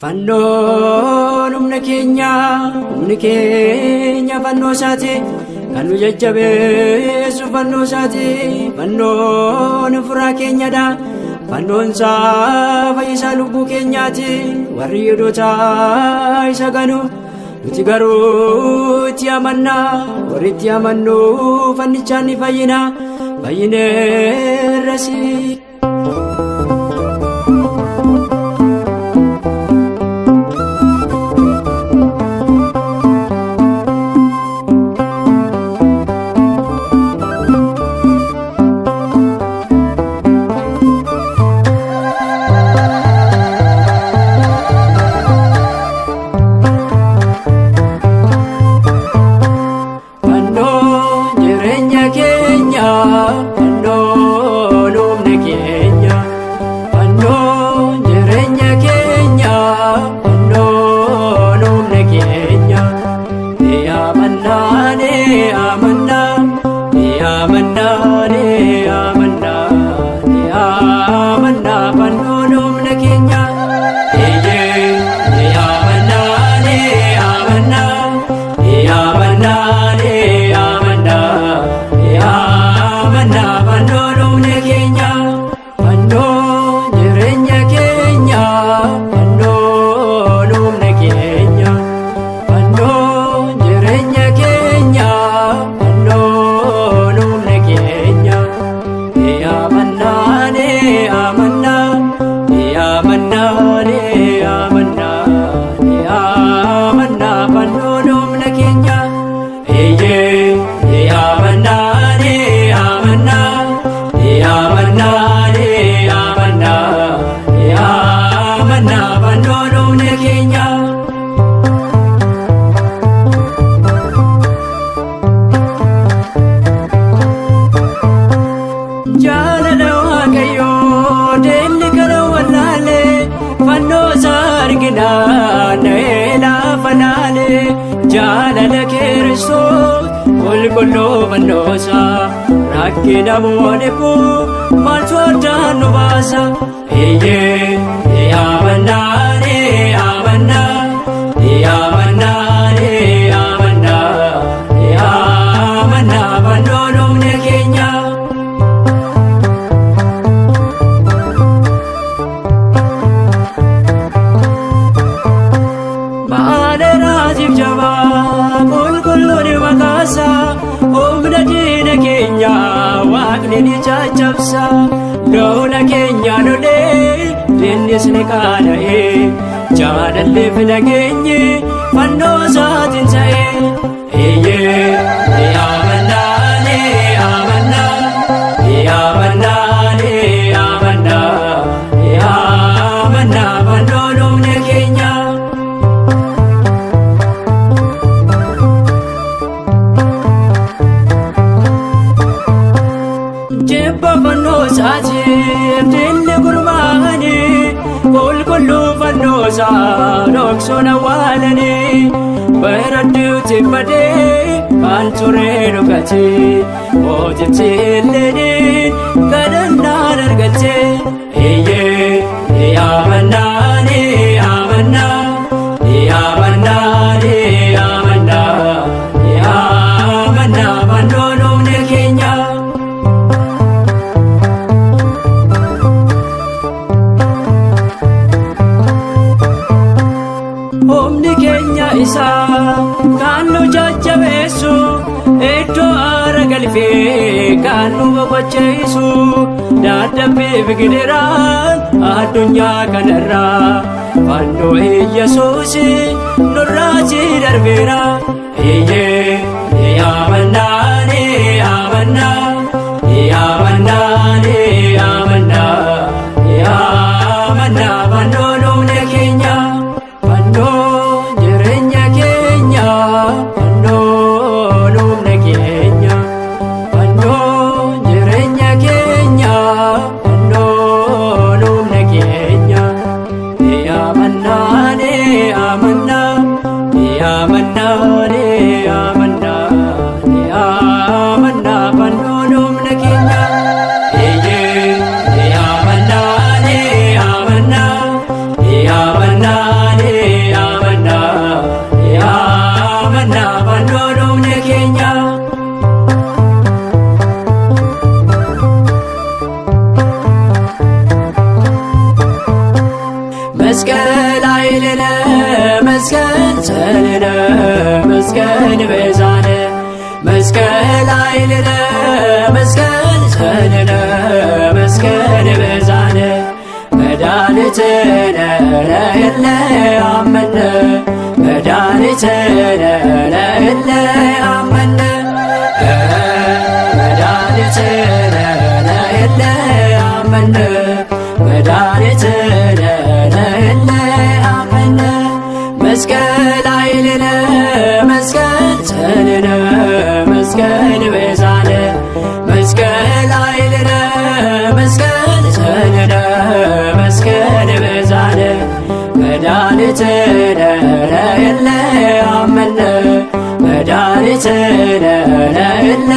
Fannoon humna keenya fannoo isaati kan nu jajjabeessu fannoo isaati. Fannoon furaa keenyadha, fannoon isaa fayyisaa lubbuu keenyaati. Warri yihudoota isa ganu nuti garuu itti amanna, warri itti amannu fannichaan ni fayyina, fayyineerrasi. Jaalala Kiristoos qulqulluu fannoosa rakkina mo'aneeku maaltu addaan nu baasa. Fannoon humna keenya. Humna diina keenya waaqni ni caccabsa, lola keenya lolee dinnis ni qaana'ee, jaalallee fi nageenyi fannoo isaatiin ta'ee. Fannoon humna keenya. Fannoo isaatiif dinni gurmaa'anii qulqulluu fannoo isaa dhoksuun awwaalanii bareedduutti badee kan ture dhugate mootichi illee kadhannaan argate. Fannoon humna keenya. Humni keenya isaa kan nu jajjabeessu, iddoo aara galfee kan nu boqochiisu, dadhabbii fi gidiraan addunyaa kanarraa fannoo Yesuus nurraatti darbeera. Fannoon humna keenya. Amanna መስቀል ኃይልነ መስቀል ጸልነ መስቀል ቤዛነ መስቀል ኃይልነ መስቀል ጸልነ መስቀል ቤዛነ መድኃኒትነ ለእለ አመነ መድኃኒትነ ለእለ አመነ መድኃኒትነ ለእለ አመነ መድኃኒትነ ለእለ አመነ መስቀል ኃይልነ መስቀል ጸልነ መስቀል ቤዛነ መስቀል ኃይልነ መስቀል ጸልነ መስቀል ቤዛነ መድኃኒትነ ለእለ አመነ መድኃኒትነ ለእለ